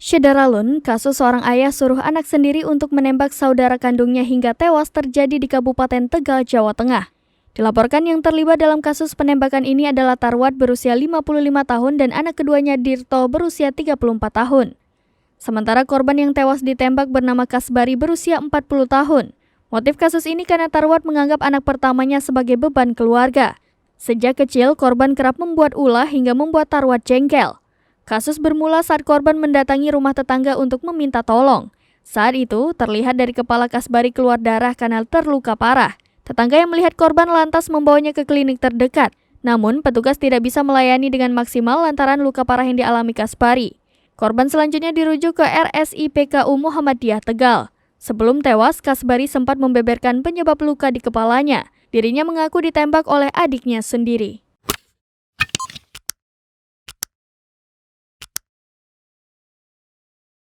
Syederalun, kasus seorang ayah suruh anak sendiri untuk menembak saudara kandungnya hingga tewas terjadi di Kabupaten Tegal, Jawa Tengah. Dilaporkan yang terlibat dalam kasus penembakan ini adalah Tarwat berusia 55 tahun dan anak keduanya Dirto berusia 34 tahun. Sementara korban yang tewas ditembak bernama Kasbari berusia 40 tahun. Motif kasus ini karena Tarwat menganggap anak pertamanya sebagai beban keluarga. Sejak kecil, korban kerap membuat ulah hingga membuat Tarwat jengkel. Kasus bermula saat korban mendatangi rumah tetangga untuk meminta tolong. Saat itu, terlihat dari kepala Kasbari keluar darah karena terluka parah. Tetangga yang melihat korban lantas membawanya ke klinik terdekat. Namun, petugas tidak bisa melayani dengan maksimal lantaran luka parah yang dialami Kasbari. Korban selanjutnya dirujuk ke RSIPKU Muhammadiyah Tegal. Sebelum tewas, Kasbari sempat membeberkan penyebab luka di kepalanya. Dirinya mengaku ditembak oleh adiknya sendiri.